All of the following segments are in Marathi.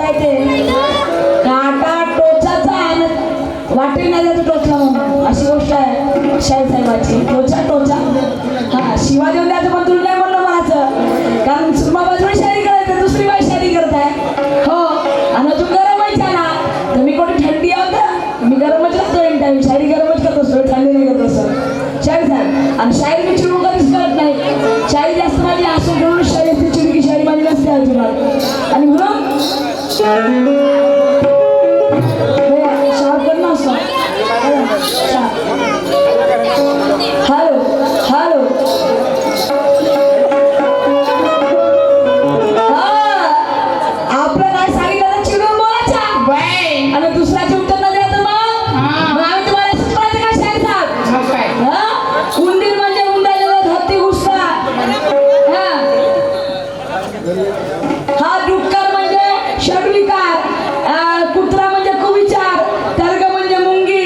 काय ते काटा टोचाचा वाटे नाही जातो टोचला म्हणून अशी गोष्ट आहे शाहीर साहेबाची. टोचा टोचा हा शिवा देऊन द्यायचं पण तुला नाही म्हणलं म्हणायचं कारण सुरमा बाजूला शायरी करायचं दुसरी बाई शायरी करताय हो आणि अजून गरम व्हायचा ना तर मी कोणी थंडी होतं मी गरमच करतो एक टाइम शायरी गरमच करत असतो थंडी नाही करत असं शाहीर साहेब. आणि शायरी मी चिडून कधीच करत नाही शायरी जास्त माझी असं घेऊन शायरी चिडकी शायरी माझी नसते अजिबात आणि म्हणून हॅलो हॅलो आपलं नाही सांगितलं चिडून बोलायचा आणि दुसऱ्याचे उत्तर न द्यायचं मग आम्ही तुम्हाला शिकवायचं का शाहीर साहेब. उंदीर म्हणजे उंदाला धरती घुसला हा डुक्कर म्हणजे षड्विकार कुत्रा म्हणजे कुविचार तर्क म्हणजे मुंगी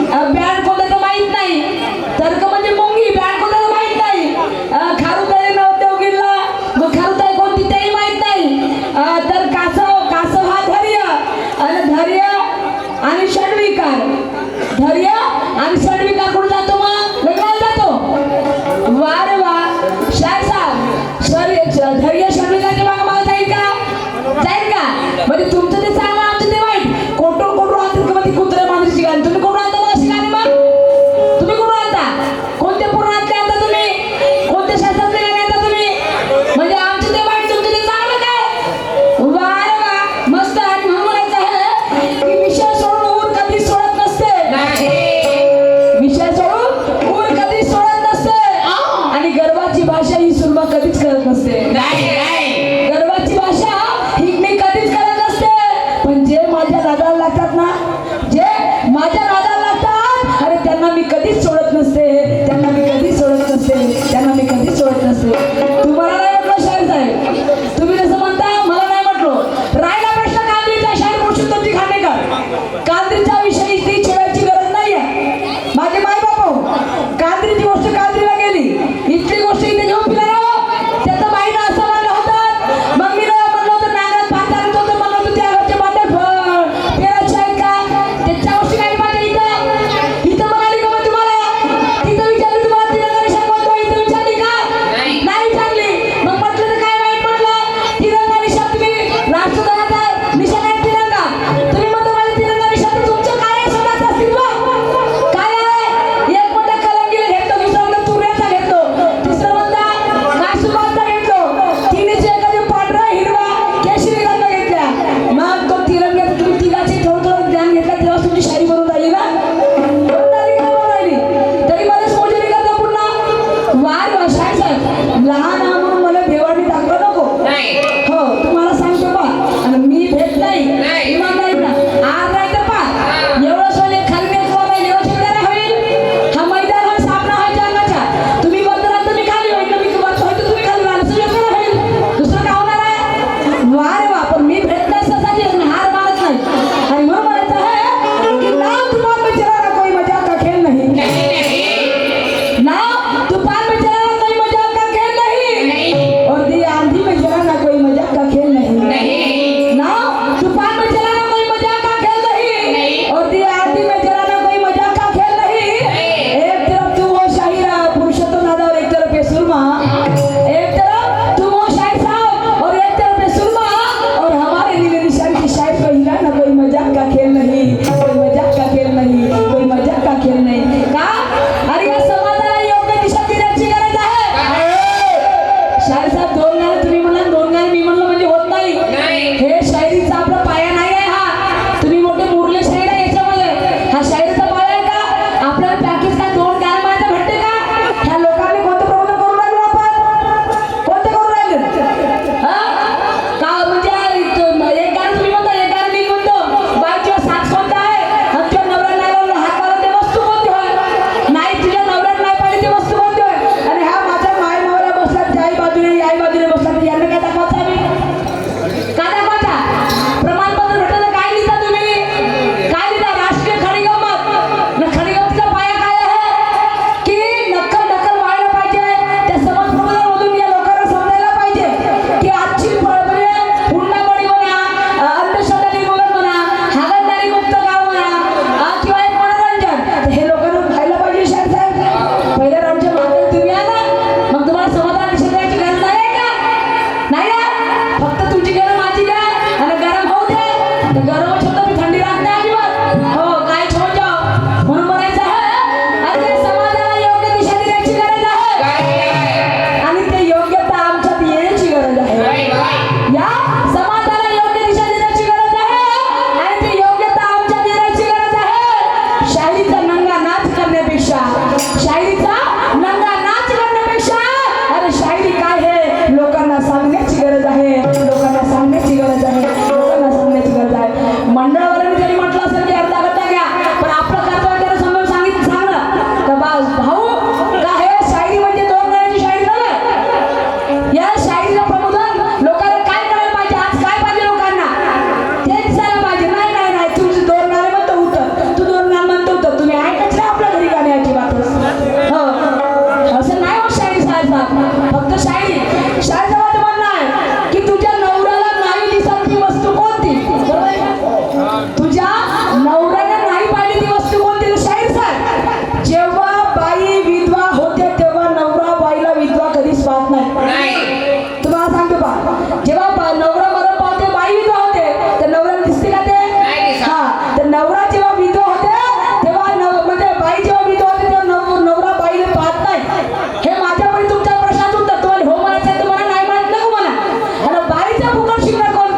बँड कोणतं माहित नाही तर्क म्हणजे मुंगी बँड कोणतं माहित नाही खारुताई नव्हते उगिरला मग खारुताई कोणती तेही माहित नाही तर कासव हा धैर्य आणि धैर्य आणि षड्विकार धैर्य आणि षड्विकार कुठे जातो मग वेगळा जातो वा रे वा शाहीर साहेब धैर्य षड्विकारच्या मागे मला जाईल का म्हणजे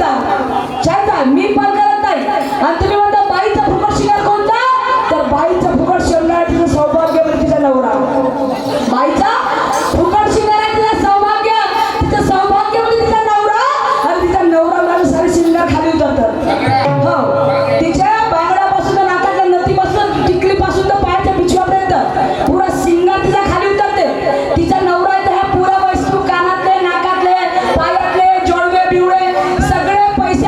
म्हणता शाळेचा मी पण करत नाही आणि तुम्ही म्हणता बाईचा फुकट शिंगार कोणता तर बाईचा फुकट शिंगार तिचं सौभाग्य म्हणजे तिचा नवरा बाईचा फुकट शिंगार आहे तिचं सौभाग्य म्हणजे तिचा नवरा आणि तिचा नवरा म्हणजे सारे शिंगार खाली उतरतात हो तिच्या बांगड्यापासून तर नाकाच्या नथीपासून टिकलीपासून तर पायाच्या पिशव्यापर्यंत पुरा शिंगार तिचा खाली उतरते तिचा नवरा आहे तर ह्या पुरा वस्तू कानातले नाकातले पायातले जोडवे बिवडे सगळे पैसे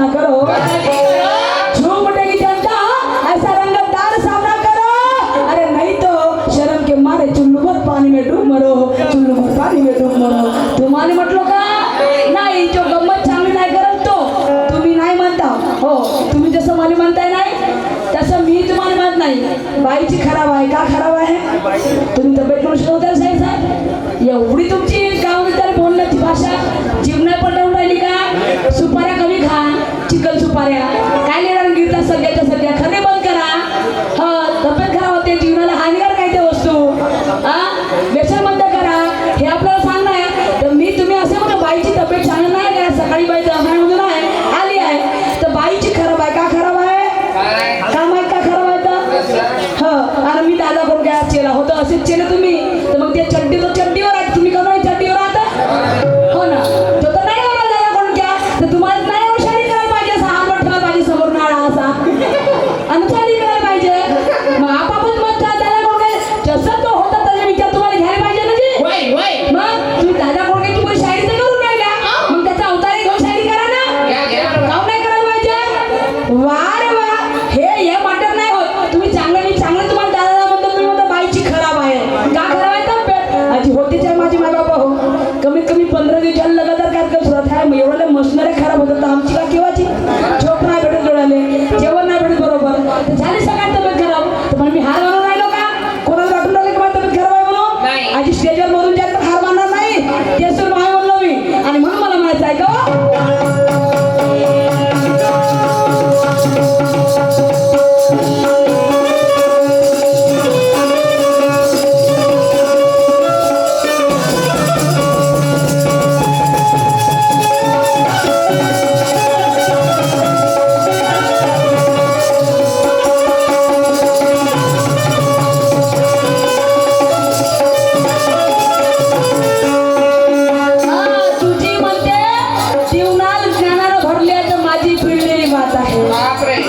सामना करो, झूम उठेगी जनता ऐसा रंगतदार सामना करो, अरे नहीं तो शर्म के मारे चुल्लू भर पानी में डूब मरो, चुल्लू भर पानी में डूब मरो. तुम्हाला म्हटलो का नाही, जो गंमत चांगली नाही करत तो तुम्ही नाही म्हणता. हो, तुम्ही जसं मला म्हणताय नाही तसं मी तुम्हाला म्हणत नाही. बाईची खराब आहे का खराब आहे, तुम्ही तब्येत करू शकता साहेब. एवढी तुमची गावात बोलण्याची भाषा जीवना पटवून राहिली का. सुपाऱ्या कमी खा, चिकन सुपाऱ्या काय लेणार गिरतात सगळ्याच्या सगळ्या. खरे बंद करा. हा, तब्येत खराब होते, जीवनाला हानिकारक आहे त्या वस्तू. हा, व्यसन बंद करा, हे आपल्याला सांगणं आहे. तर मी तुम्ही असे म्हणा बाईची तब्येत चांगली नाही करा. सकाळी बाई दवाखान्यामधून आहे आली आहे तर बाईची खराब आहे का खराब आहे का माहीत का खराब आहे तर. हं, आणि मी दादा करून काय चेला होतं असेच चेले तुम्ही, तर मग ते चड्डी तो चड्डीवर आहे, तुम्ही का नाही चड्डीवर आता. हो ना, तो तर नाही होणार दादा करून घ्या. तर तुम्हाला नाही हुशारी करायला पाहिजे, असा हात ठेवायला पाहिजे समोर नाळा असा आणि चाली करायला पाहिजे. मग आपापच मत दादा कोण जसं तो होता त्याचा विचार तुम्हाला घ्यायला पाहिजे ना जी. मग तुम्ही दादा कोण तुम्ही शायरी तर करून राहिल्या, मग त्याचा अवतार घेऊन शायरी करा ना. काऊन नाही करायला पाहिजे. वा रे वा, हे वाटत नाही होत. तुम्ही चांगलं मी चांगलं तुम्हाला दादा म्हणतो, तुम्ही म्हणता बाईची खराब आहे का खराब आहे तब्येत. आजी होते त्या माझी माय बाबा हो, कमीत कमी 15 दिवसाला लगातार कार्यक्रम सुरुवात आहे. मग एवढ्या मशनऱ्या खराब होतात तर आमची का केव्हाची. झोप नाही भेटत डोळ्याले, जेवण नाही भेटत बरोबर, तर झाली सगळ्यात तब्येत खराब. तर पण मी हार मानून राहिलो का, कोणाला वाटून राहिले की माझी तब्येत खराब आहे म्हणून. आजी स्टेजवर मधून जास्त हार मानणार नाही, ते सुरू आहे म्हणलो मी. आणि म्हणून मला म्हणायचं आहे का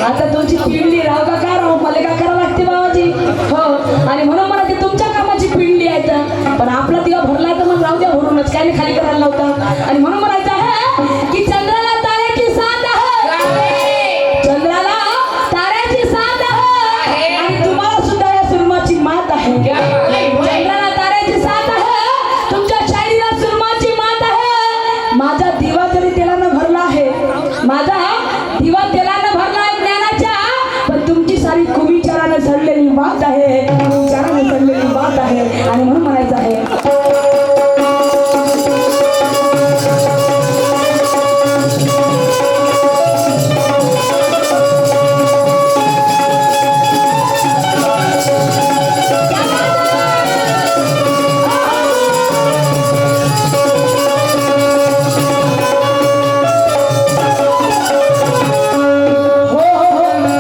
आता तुमची पिंडली राव का काय राव, मला काय करावं लागते बाबाजी. हो, आणि म्हणून मला ते तुमच्या कामाची पिंडली आहे तर. पण आपला दिवा भरला तर मग राहू द्या भरूनच, काय नाही खाली करायला लावता. आणि म्हणून म्हणायचं आहे की चंद्राला ताऱ्याची साथ आहे, चंद्राला ताऱ्याची साथ आहे, आणि तुम्हाला सुद्धा या सुरमाची मात आहे. चंद्राला ताऱ्याची साथ आहे, तुमच्या शायरीला सुरमाची मात आहे. माझा दिवा जरी तेलानं भरला आहे, माझा दिवा तेलानं भरला आहे ज्ञानाच्या, पण तुमची सारी कुविचारानं चढलेली बात आहे, विचारानं चढलेली बात आहे. आणि म्हणून म्हणायचं आहे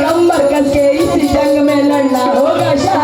कमर कस के इस जंग में लड़ना होगा शाह.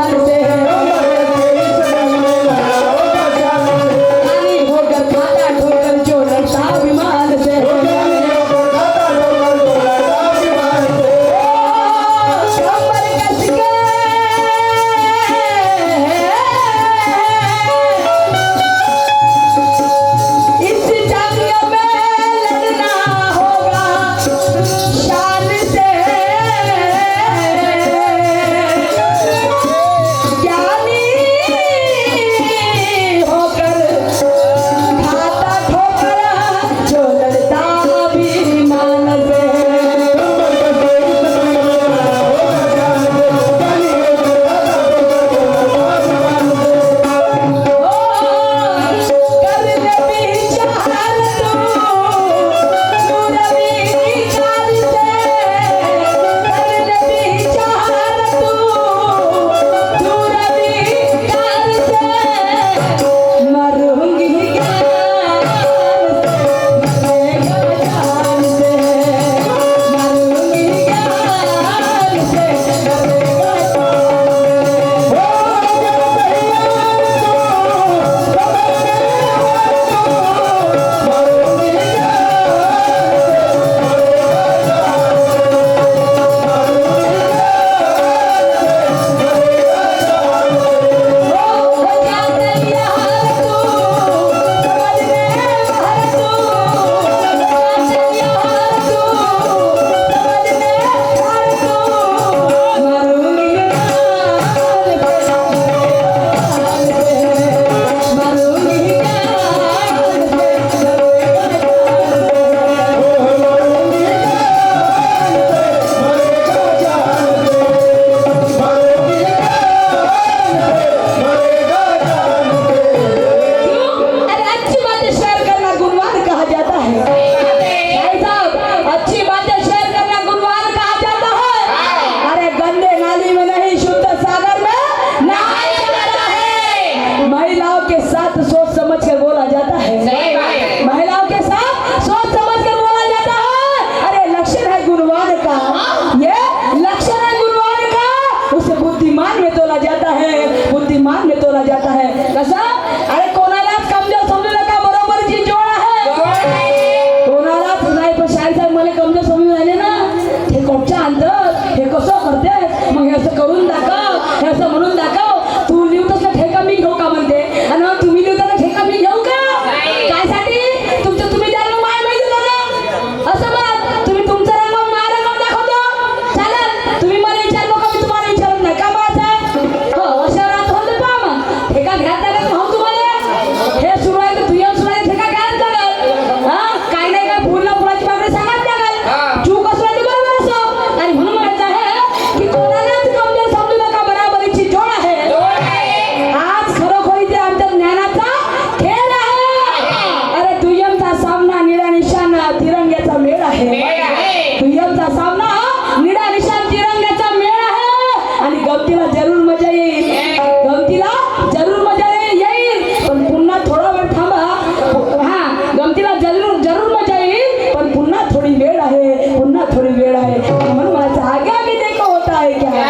थोडी वेळ आहे म्हणून मला आगे आगे देखो होता है क्या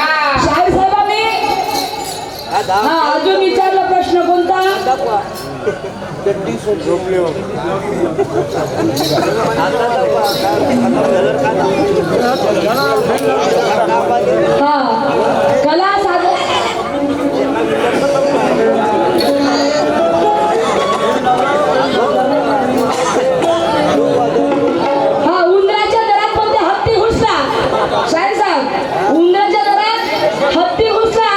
शाहीर साहेबांनी हा अजून विचारला प्रश्न कोणता हा कला सादर हा उंदराच्या दरात पण ते हत्ती घुसला शाहीर साहेब उंदराच्या दरात हत्ती घुसला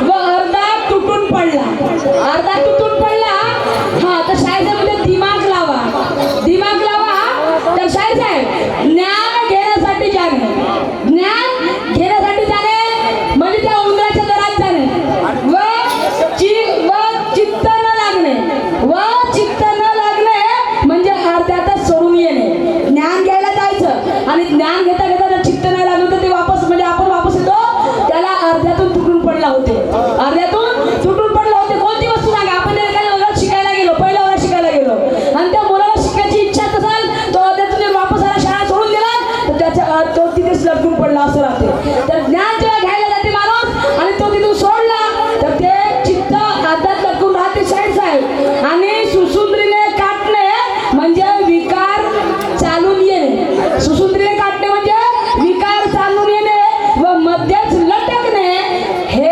व अर्धा तुटून पडला हा तर शाहीर साहेब म्हणजे दिमाग लावा तर शाहीर साहेब ज्ञान घेण्यासाठी जाणे म्हणजे त्या उंदराच्या दरात जाणे चित्त न लागणे म्हणजे अर्ध्यातच सोडून येणे ज्ञान घ्यायला जायचं आणि ज्ञान घेता घेता जर चित्त नाही लागलं तर ते वापस म्हणजे आपण वापस येतो त्याला अर्ध्यातून तुटून पडला होते कोणती वस्तू सांगा आपण एखाद्या वर्गात शिकायला गेलो पहिल्या वर्गात शिकायला गेलो आणि त्या मुलाला शिकायची इच्छा असेल तो अर्ध्यातून जर वापस आला शाळा सोडून दिला तर त्याच्या तो तिथेच लटकून पडला असं राहते तर ज्ञान जेव्हा घ्यायला जाते माणूस आणि तो तिथून सोडला तर ते चित्त अर्ध्यात लटकून राहते शाहीर साहेब आणि सुसुंद्रीने काटणे म्हणजे विकार चालून येणे व मध्येच लटकणे हे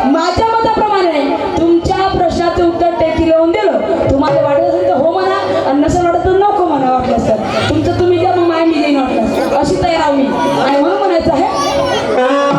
माझ्या मताप्रमाणे तुमच्या प्रश्नाचे उत्तर टेकी लावून दिलं तुम्हाला वाटत असेल तर हो म्हणा आणि नसेल वाटत तर नको म्हणा वाटलं तर तुमचं तुम्ही द्या मग माय मी देईन वाटलं अशी तयार आहो मी आणि म्हणून म्हणायचं आहे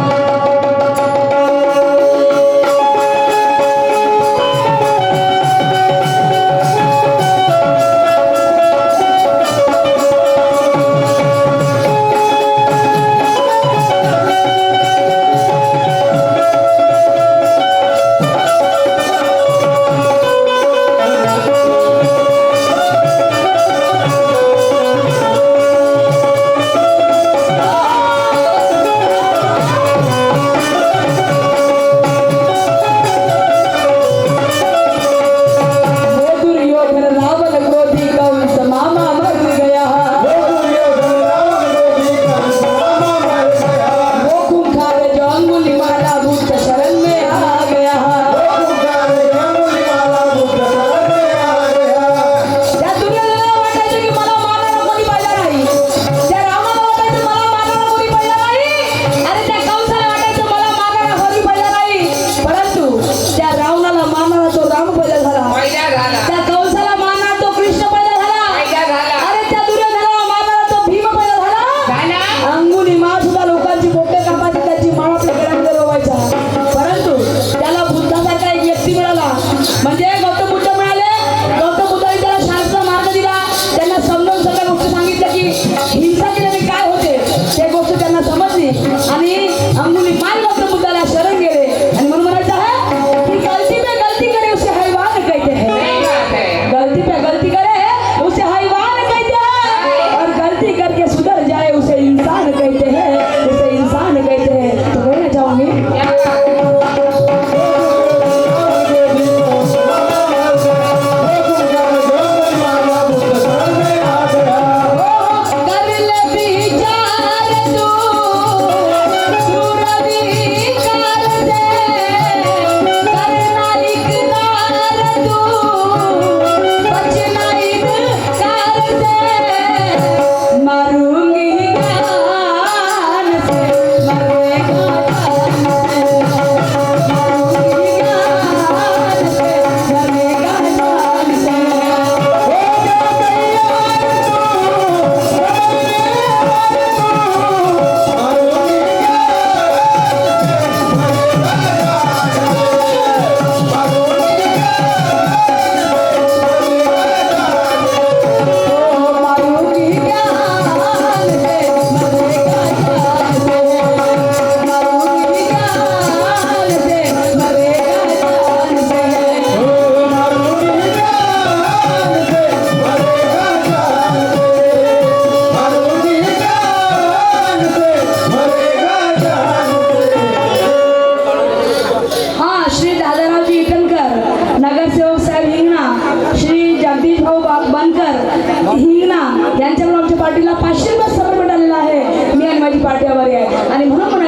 बरोबर आहे आणि म्हणून